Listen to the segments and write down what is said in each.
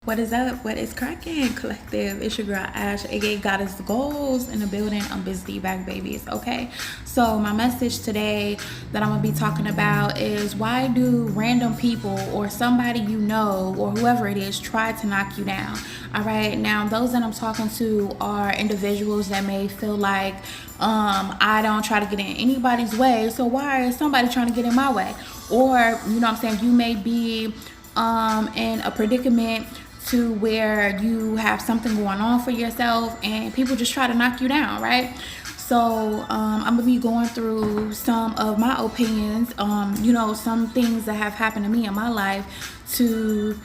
What is up? What is cracking, collective? It's your girl Ash, aka Goddess Goals, in the building. I'm busy back, babies. Okay, so my message today that I'm gonna be talking about is, why do random people or somebody you know or whoever it is try to knock you down? All right, now those that I'm talking to are individuals that may feel like I don't try to get in anybody's way, so why is somebody trying to get in my way? Or I'm saying, you may be in a predicament to where you have something going on for yourself and people just try to knock you down, right? So I'm gonna be going through some of my opinions, some things that have happened to me in my life to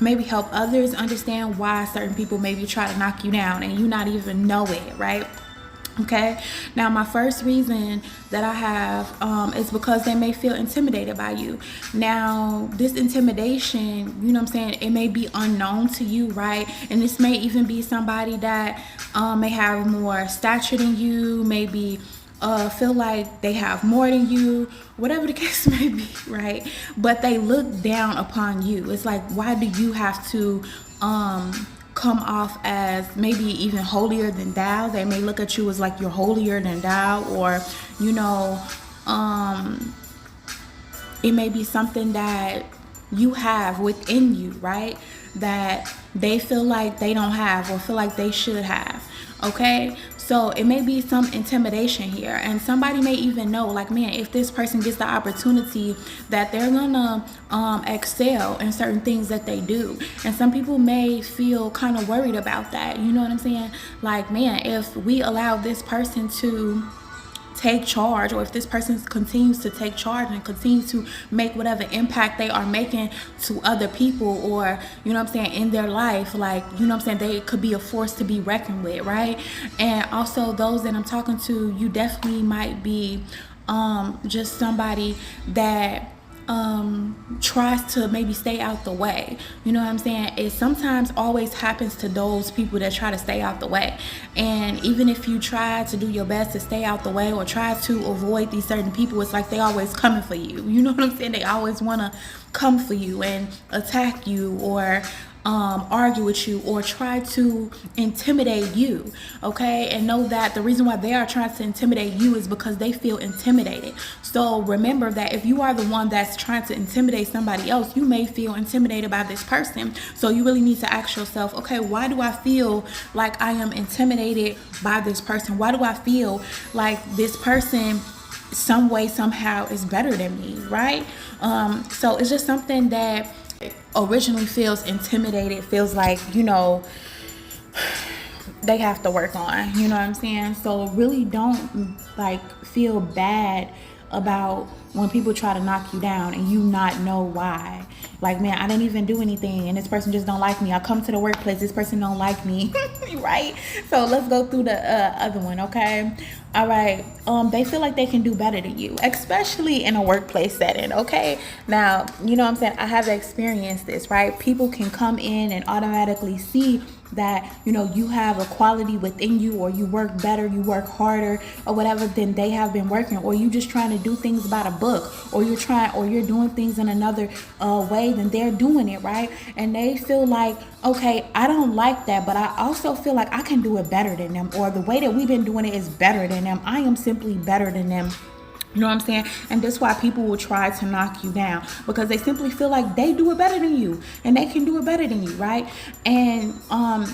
maybe help others understand why certain people maybe try to knock you down and you not even know it, right? Okay, now my first reason that I have is because they may feel intimidated by you. Now, this intimidation, it may be unknown to you, right? And this may even be somebody that may have more stature than you, maybe feel like they have more than you, whatever the case may be, right? But they look down upon you. It's like, why do you have to come off as maybe even holier than thou? They may look at you as like you're holier than thou, or it may be something that you have within you, right, that they feel like they don't have or feel like they should have. Okay, so it may be some intimidation here, and somebody may even know, like, man, if this person gets the opportunity, that they're gonna excel in certain things that they do. And some people may feel kind of worried about that. You know what I'm saying? Like, man, if we allow this person to take charge, or if this person continues to take charge and continues to make whatever impact they are making to other people, or in their life, like, they could be a force to be reckoned with, right? And also, those that I'm talking to, you definitely might be just somebody that tries to maybe stay out the way. It sometimes always happens to those people that try to stay out the way. And even if you try to do your best to stay out the way or try to avoid these certain people, it's like they always coming for you. You know what I'm saying? They always want to come for you and attack you, or argue with you, or try to intimidate you. Okay, and know that the reason why they are trying to intimidate you is because they feel intimidated. So remember that if you are the one that's trying to intimidate somebody else, you may feel intimidated by this person. So you really need to ask yourself, okay, why do I feel like I am intimidated by this person? Why do I feel like this person some way, somehow is better than me, right? So it's just something that originally feels intimidated, feels like, they have to work on, you know what I'm saying? So really don't feel bad about when people try to knock you down and you not know why. Like, man, I didn't even do anything and this person just don't like me. I come to the workplace, this person don't like me, right? So let's go through the other one, okay? All right, they feel like they can do better than you, especially in a workplace setting, okay? Now, I have experienced this, right? People can come in and automatically see that, you have a quality within you, or you work better, you work harder, or whatever than they have been working, or you just trying to do things by the book, or you're doing things in another way than they're doing it, right? And they feel like, okay, I don't like that, but I also feel like I can do it better than them, or the way that we've been doing it is better than them. I am simply better than them. You know what I'm saying? And that's why people will try to knock you down, because they simply feel like they do it better than you and they can do it better than you, right? And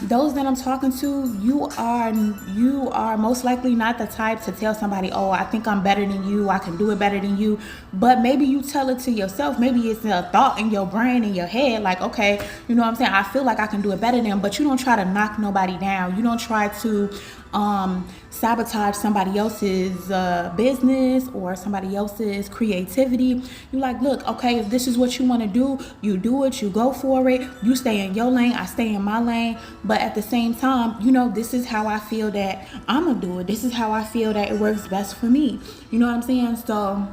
those that I'm talking to, you are most likely not the type to tell somebody, oh, I think I'm better than you, I can do it better than you. But maybe you tell it to yourself. Maybe it's a thought in your brain, in your head, like, okay, you know what I'm saying, I feel like I can do it better than them. But you don't try to knock nobody down. You don't try to sabotage somebody else's business or somebody else's creativity. You like, look, okay, if this is what you want to do, you do it, you go for it, you stay in your lane, I stay in my lane. But at the same time, this is how I feel that I'm gonna do it. This is how I feel that it works best for me. You know what I'm saying? So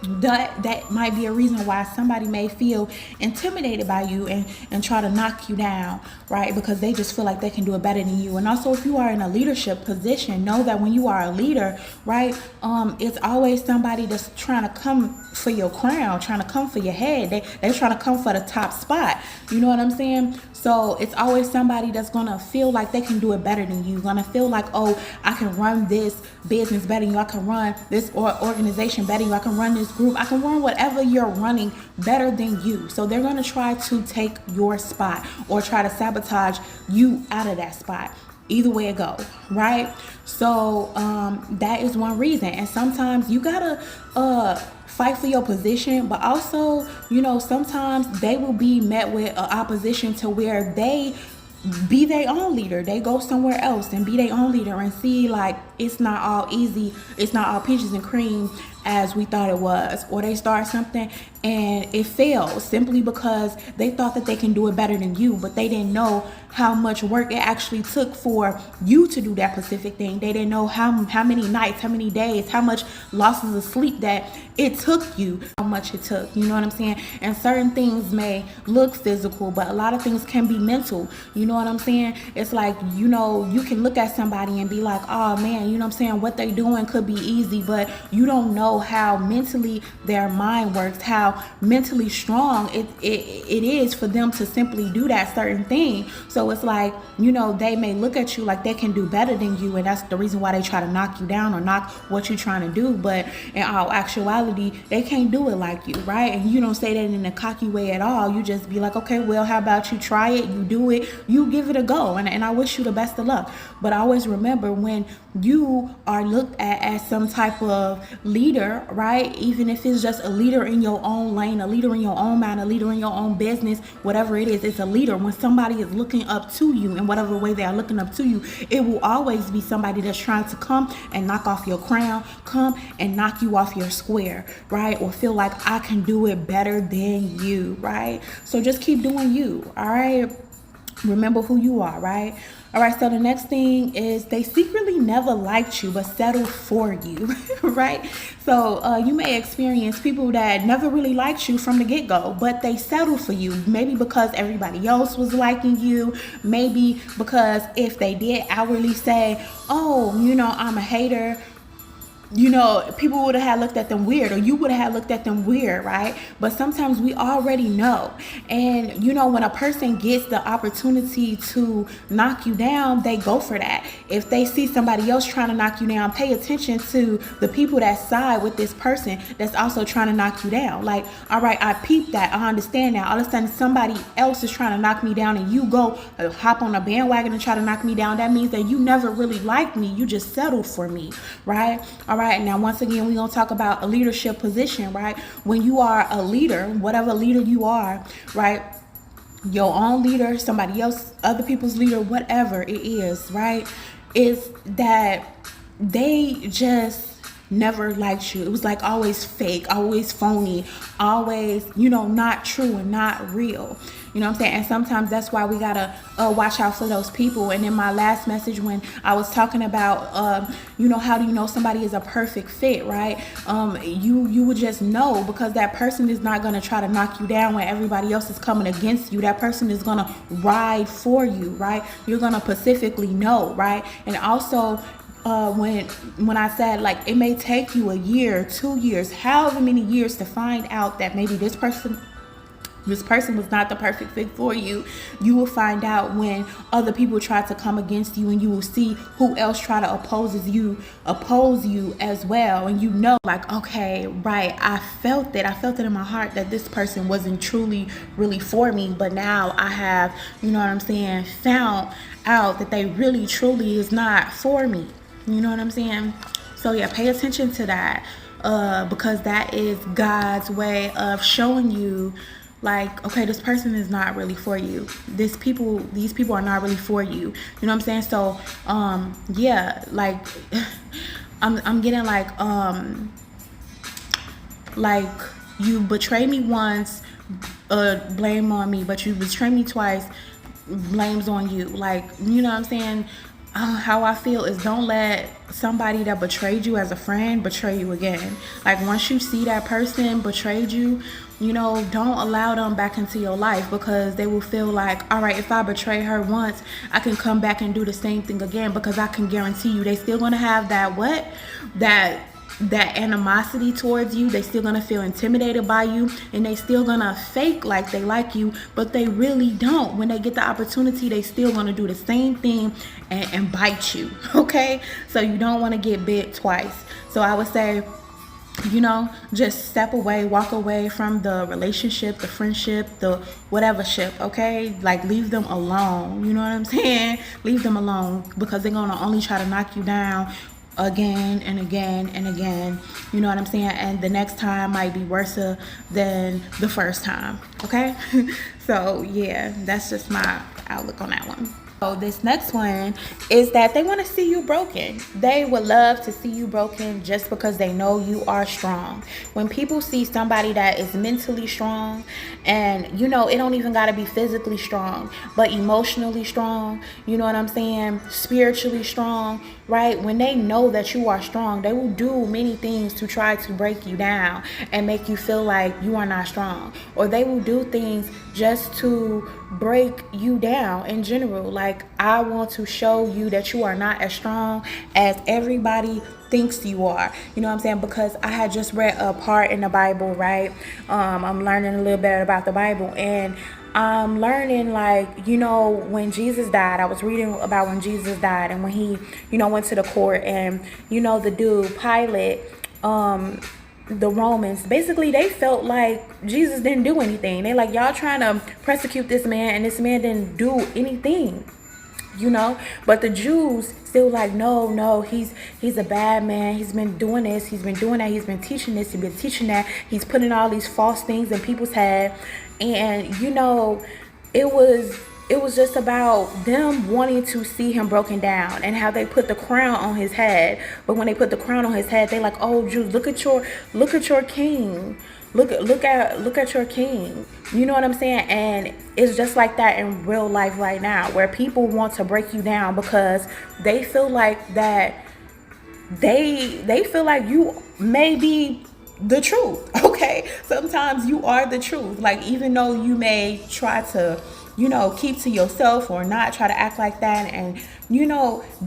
that might be a reason why somebody may feel intimidated by you and try to knock you down, right? Because they just feel like they can do it better than you. And also, if you are in a leadership position, know that when you are a leader, right, it's always somebody that's trying to come for your crown, trying to come for your head. They're trying to come for the top spot. You know what I'm saying? So it's always somebody that's gonna feel like they can do it better than you, gonna feel like, oh, I can run this business better than you, I can run this organization better than you, I can run this group, I can run whatever you're running better than you. So they're gonna try to take your spot or try to sabotage you out of that spot. Either way it go, right? So that is one reason. And sometimes you gotta fight for your position, but also, you know, sometimes they will be met with an opposition to where they be their own leader. They go somewhere else and be their own leader and see like it's not all easy, it's not all peaches and cream as we thought it was. Or they start something and it fails simply because they thought that they can do it better than you, but they didn't know how much work it actually took for you to do that specific thing. They didn't know how many nights, how many days, how much losses of sleep that it took you, how much it took. You know what I'm saying? And certain things may look physical, but a lot of things can be mental. You know what I'm saying? It's like, you know, you can look at somebody and be like, oh man, you know what I'm saying, what they doing could be easy, but you don't know how mentally their mind works, how mentally strong it is for them to simply do that certain thing. So it's like, you know, they may look at you like they can do better than you, and that's the reason why they try to knock you down or knock what you're trying to do. But in all actuality, they can't do it like you, right? And you don't say that in a cocky way at all. You just be like, okay, well, how about you try it, you do it, you give it a go, and I wish you the best of luck. But always remember, when you are looked at as some type of leader, right, even if it's just a leader in your own lane, a leader in your own mind, a leader in your own business, whatever it is, it's a leader. When somebody is looking up to you in whatever way they are looking up to you, it will always be somebody that's trying to come and knock off your crown, come and knock you off your square, right? Or feel like I can do it better than you, right? So just keep doing you, all right? Remember who you are, right? All right, so the next thing is they secretly never liked you but settled for you, right? So you may experience people that never really liked you from the get-go, but they settled for you. Maybe because everybody else was liking you. Maybe because if they did outwardly say, oh, you know, I'm a hater, you know, people would have looked at them weird, or you would have looked at them weird, right? But sometimes we already know. And, you know, when a person gets the opportunity to knock you down, they go for that. If they see somebody else trying to knock you down, pay attention to the people that side with this person that's also trying to knock you down. Like, all right, I peeped that, I understand now. All of a sudden, somebody else is trying to knock me down, and you go hop on a bandwagon and try to knock me down. That means that you never really liked me. You just settled for me, right? All right. Now, once again, we're going to talk about a leadership position, right? When you are a leader, whatever leader you are, right? Your own leader, somebody else, other people's leader, whatever it is, right? Is that they just never liked you. It was like always fake, always phony, always, you know, not true and not real. You know what I'm saying? And sometimes that's why we gotta watch out for those people. And in my last message, when I was talking about, you know, how do you know somebody is a perfect fit, right? You would just know, because that person is not gonna try to knock you down when everybody else is coming against you. That person is gonna ride for you, right? You're gonna specifically know, right? And also, when I said, like, it may take you a year, 2 years, however many years to find out that maybe this person was not the perfect fit for you, you will find out when other people try to come against you, and you will see who else try to oppose you as well. And you know, like, okay, right, I felt it in my heart that this person wasn't truly really for me, but now I have, you know what I'm saying, found out that they really truly is not for me. You know what I'm saying? So yeah, pay attention to that, because that is God's way of showing you, like, okay, this person is not really for you. These people are not really for you. You know what I'm saying? So, yeah, like, I'm getting like you betray me once, blame on me, but you betray me twice, blames on you. Like, you know what I'm saying? how I feel is, don't let somebody that betrayed you as a friend betray you again. Like, once you see that person betrayed you, don't allow them back into your life, because they will feel like, all right, if I betray her once, I can come back and do the same thing again, because I can guarantee you they still gonna have that animosity towards you. They still gonna feel intimidated by you, and they still gonna fake like they like you, but they really don't. When they get the opportunity, they still gonna do the same thing and bite you. Okay, so you don't want to get bit twice. So I would say, just step away, walk away from the relationship, the friendship, the whatever ship. Okay, like, leave them alone. You know what I'm saying? Leave them alone, because they're gonna only try to knock you down again and again and again. You know what I'm saying? And the next time might be worse than the first time. Okay. So yeah, that's just my outlook on that one. So this next one is that they want to see you broken. They would love to see you broken just because they know you are strong. When people see somebody that is mentally strong, and it don't even got to be physically strong, but emotionally strong, you know what I'm saying? Spiritually strong, right? When they know that you are strong, they will do many things to try to break you down and make you feel like you are not strong. Or they will do things just to break you down in general. Like, I want to show you that you are not as strong as everybody thinks you are. You know what I'm saying? Because I had just read a part in the Bible, right? I'm learning a little bit about the Bible, and I'm learning, like, when Jesus died, I was reading about when Jesus died, and when he, went to the court, and, the dude, Pilate, the Romans, basically, they felt like Jesus didn't do anything. They like, y'all trying to persecute this man, and this man didn't do anything. But the Jews still like, no, he's a bad man. He's been doing this, he's been doing that, he's been teaching this, he's been teaching that, he's putting all these false things in people's head. And it was just about them wanting to see him broken down, and how they put the crown on his head. But when they put the crown on his head, they like, oh, Jews, look at your king. Look at your king. You know what I'm saying? And it's just like that in real life right now, where people want to break you down because they feel like that they feel like you may be the truth. Okay, sometimes you are the truth. Like, even though you may try to keep to yourself, or not try to act like that, and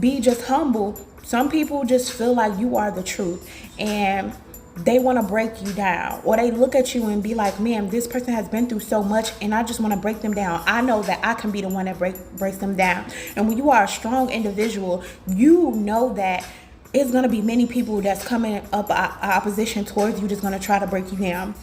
be just humble, some people just feel like you are the truth, and they want to break you down. Or they look at you and be like, man, this person has been through so much, and I just want to break them down. I know that I can be the one that breaks them down. And when you are a strong individual, you know that it's going to be many people that's coming up opposition towards you, just going to try to break you down,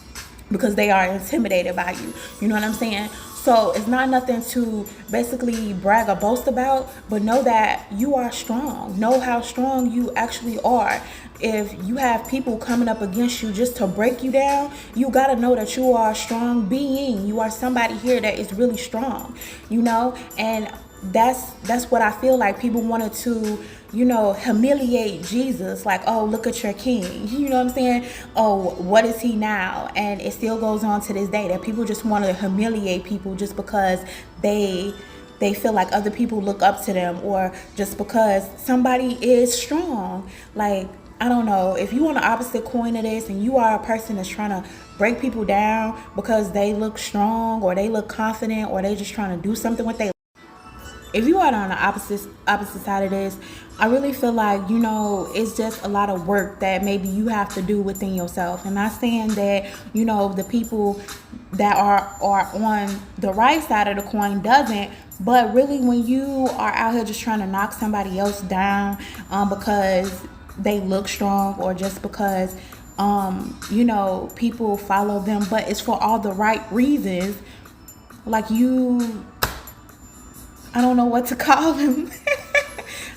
because they are intimidated by you. You know what I'm saying? So it's not nothing to basically brag or boast about, but know that you are strong. Know how strong you actually are. If you have people coming up against you just to break you down, you got to know that you are a strong being. You are somebody here that is really strong, and that's what I feel like. People wanted to, humiliate Jesus, like, oh, look at your king. You know what I'm saying? Oh, what is he now? And it still goes on to this day that people just want to humiliate people just because they feel like other people look up to them, or just because somebody is strong. Like, I don't know, if you on the opposite coin of this, and you are a person that's trying to break people down because they look strong, or they look confident, or they just trying to do something with their, if you are on the opposite side of this, I really feel like, it's just a lot of work that maybe you have to do within yourself. And not saying that, the people that are on the right side of the coin doesn't, but really, when you are out here just trying to knock somebody else down because they look strong, or just because people follow them, but it's for all the right reasons, like, I don't know what to call them.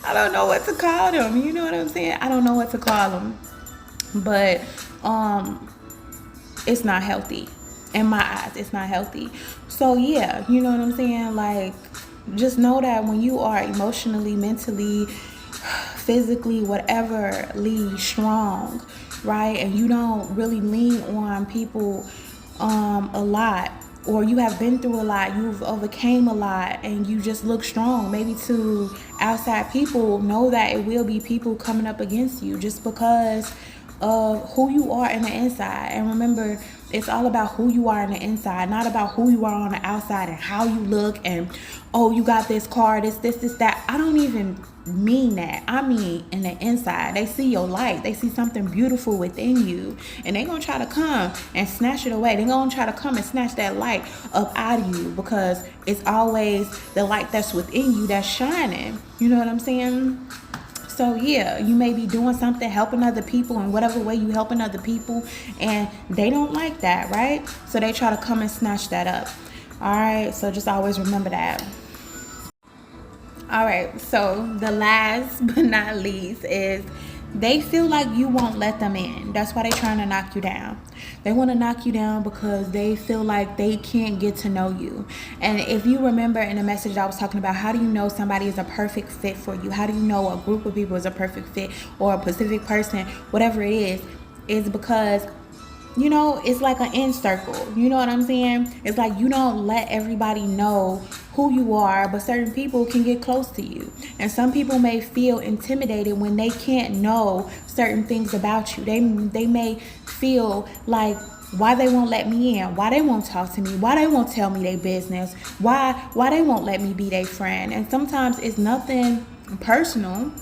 I don't know what to call them. You know what I'm saying? I don't know what to call them. But it's not healthy. In my eyes, it's not healthy. So yeah, you know what I'm saying? Like, just know that when you are emotionally, mentally, physically, whateverly strong, right? And you don't really lean on people a lot, or you have been through a lot, you've overcame a lot, and you just look strong. Maybe to outside people, know that it will be people coming up against you just because of who you are in the inside. And remember, it's all about who you are in the inside, not about who you are on the outside and how you look and, oh, you got this car, this, that. I don't even mean that. I mean in the inside. They see your light. They see something beautiful within you, and they're going to try to come and snatch it away. They're going to try to come and snatch that light up out of you, because it's always the light that's within you that's shining. You know what I'm saying? So yeah, you may be doing something, helping other people in whatever way you helping other people, and they don't like that, right? So they try to come and snatch that up. All right, so just always remember that. All right, so the last but not least is they feel like you won't let them in. That's why they're trying to knock you down. They want to knock you down because they feel like they can't get to know you. And if you remember in the message I was talking about, how do you know somebody is a perfect fit for you? How do you know a group of people is a perfect fit, or a specific person, whatever it is because, you know, it's like an inner circle. You know what I'm saying? It's like you don't let everybody know who you are, but certain people can get close to you. And some people may feel intimidated when they can't know certain things about you. They may feel like, why they won't let me in, why they won't talk to me, why they won't tell me their business, why they won't let me be their friend. And sometimes it's nothing personal,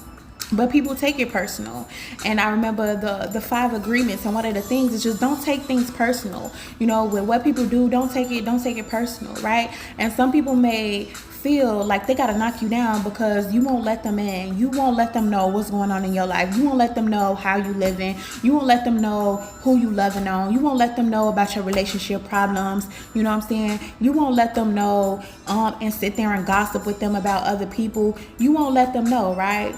but people take it personal. And I remember the 5 agreements, and one of the things is just don't take things personal. You know, with what people do, don't take it personal, right? And some people may feel like they gotta knock you down because you won't let them in. You won't let them know what's going on in your life. You won't let them know how you living. You won't let them know who you loving on. You won't let them know about your relationship problems. You know what I'm saying? You won't let them know and sit there and gossip with them about other people. You won't let them know, right?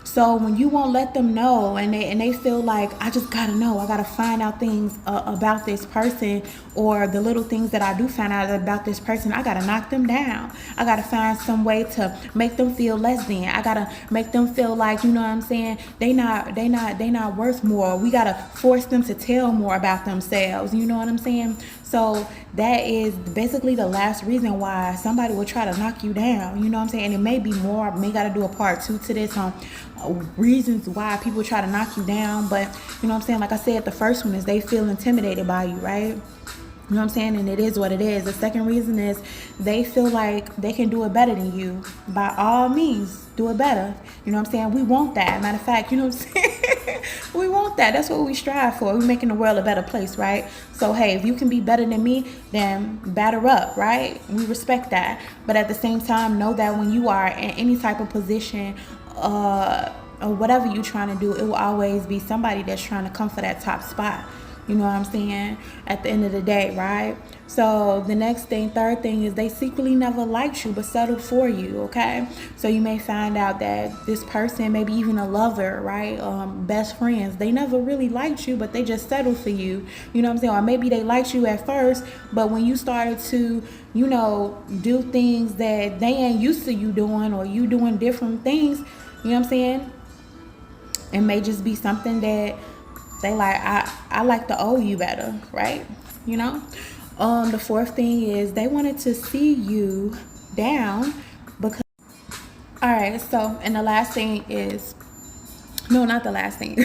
So when you won't let them know, and they feel like, I just gotta know, I gotta find out things about this person, or the little things that I do find out about this person, I gotta knock them down. I gotta find some way to make them feel less than. I gotta make them feel like, you know what I'm saying, they not worth more. We gotta force them to tell more about themselves. You know what I'm saying? So that is basically the last reason why somebody will try to knock you down. You know what I'm saying? And it may be more. I may got to do a part 2 to this on reasons why people try to knock you down. But you know what I'm saying? Like I said, the first one is they feel intimidated by you, right? You know what I'm saying? And it is what it is. The second reason is they feel like they can do it better than you. By all means, do it better. You know what I'm saying? We want that. Matter of fact, you know what I'm saying? We want that. That's what we strive for. We're making the world a better place, right? So, hey, if you can be better than me, then batter up, right? We respect that. But at the same time, know that when you are in any type of position, or whatever you're trying to do, it will always be somebody that's trying to come for that top spot. You know what I'm saying? At the end of the day, right? So the next thing, third thing, is they secretly never liked you but settled for you, okay? So you may find out that this person, maybe even a lover, right? Best friends, they never really liked you, but they just settled for you. You know what I'm saying? Or maybe they liked you at first, but when you started to, you know, do things that they ain't used to you doing, or you doing different things, you know what I'm saying? It may just be something that they like, I like to owe you better, right? You know? The fourth thing is they wanted to see you down because, all right, so, and the last thing is, no, not the last thing,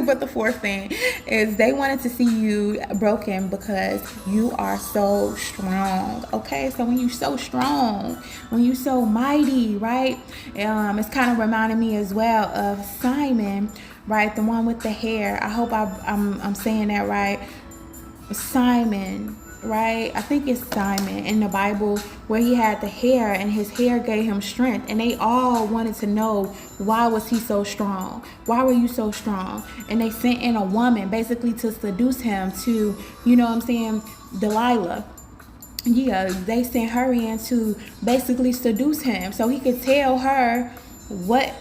but the fourth thing is they wanted to see you broken because you are so strong, okay? So when you're so strong, when you're so mighty, right? It's kind of reminding me as well of Simon, right? The one with the hair. I hope I'm saying that right. Simon, right? I think it's Simon in the Bible, where he had the hair and his hair gave him strength, and they all wanted to know, why was he so strong? Why were you so strong? And they sent in a woman basically to seduce him, to, you know what I'm saying, Delilah. Yeah, they sent her in to basically seduce him so he could tell her what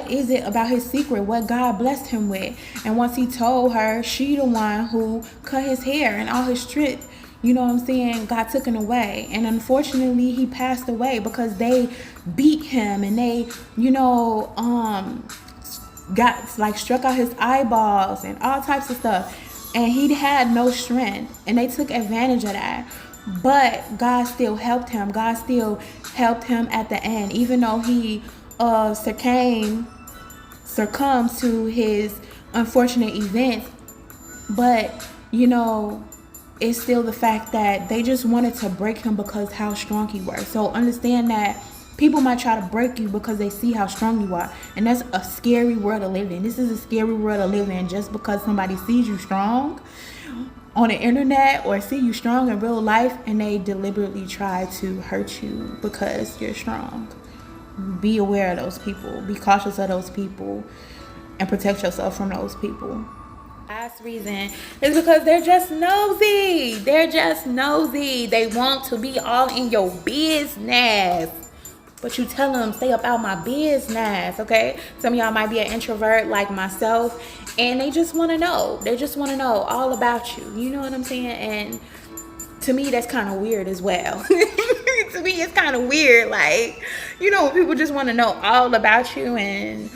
is it about his secret, what God blessed him with. And once he told her, she the one who cut his hair, and all his strength, you know what I'm saying, got taken away. And unfortunately, he passed away because they beat him, and they, you know, got like struck out his eyeballs and all types of stuff. And he had no strength, and they took advantage of that. but God still helped him. God still helped him at the end, even though he succumbs to his unfortunate events. But it's still the fact that they just wanted to break him because how strong he was. So understand that people might try to break you because they see how strong you are, and that's a scary world to live in. This is a scary world to live in. Just because somebody sees you strong on the internet or see you strong in real life, and they deliberately try to hurt you because you're strong. Be aware of those people. Be cautious of those people, and protect yourself from those people. Last reason is because they're just nosy. They're just nosy. They want to be all in your business. But you tell them, stay up out my business, okay? Some of y'all might be an introvert like myself, and they just want to know. They just want to know all about you. You know what I'm saying? And to me, that's kind of weird as well. To me, it's kind of weird. Like, when people just want to know all about you, and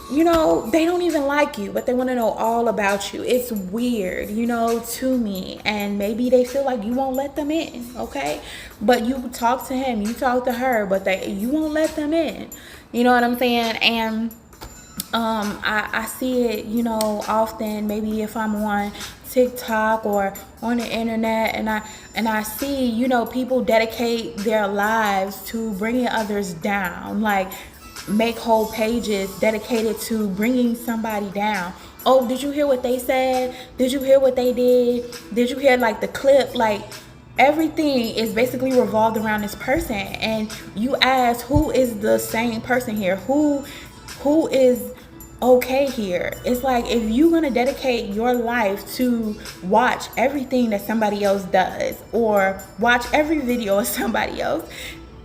they don't even like you, but they want to know all about you. It's weird, to me. And maybe they feel like you won't let them in, okay? But you talk to him, you talk to her, but you won't let them in. You know what I'm saying? And I see it, often, maybe if I'm on TikTok or on the internet, and I see, people dedicate their lives to bringing others down, like make whole pages dedicated to bringing somebody down. Oh, did you hear what they said? Did you hear what they did? Did you hear like the clip? Like everything is basically revolved around this person, and you ask, who is the same person here? Who is okay here? It's like, if you're gonna dedicate your life to watch everything that somebody else does, or watch every video of somebody else,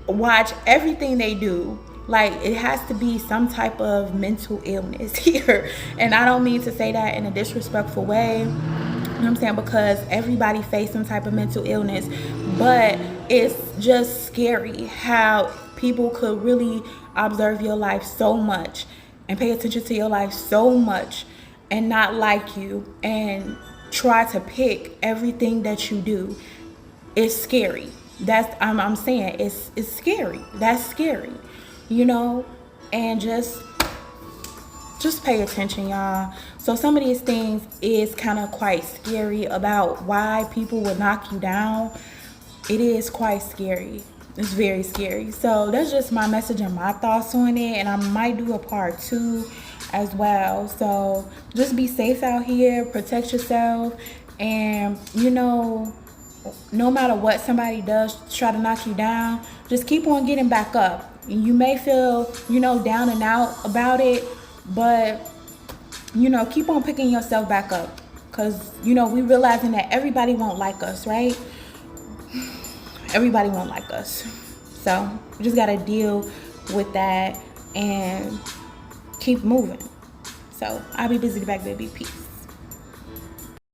watch everything they do, like, it has to be some type of mental illness here. And I don't mean to say that in a disrespectful way, you know what I'm saying, because everybody faces some type of mental illness. But it's just scary how people could really observe your life so much and pay attention to your life so much and not like you and try to pick everything that you do. It's scary. I'm saying it's scary. That's scary. And just pay attention, y'all. So some of these things is kind of quite scary about why people will knock you down. It is quite scary. It's very scary. So that's just my message and my thoughts on it, and I might do a part 2 as well. So just be safe out here, protect yourself, and no matter what somebody does try to knock you down, just keep on getting back up. You may feel, down and out about it, but, keep on picking yourself back up. Because, we realizing that everybody won't like us, right? Everybody won't like us. So, we just got to deal with that and keep moving. So, I'll be busy back, baby. Peace.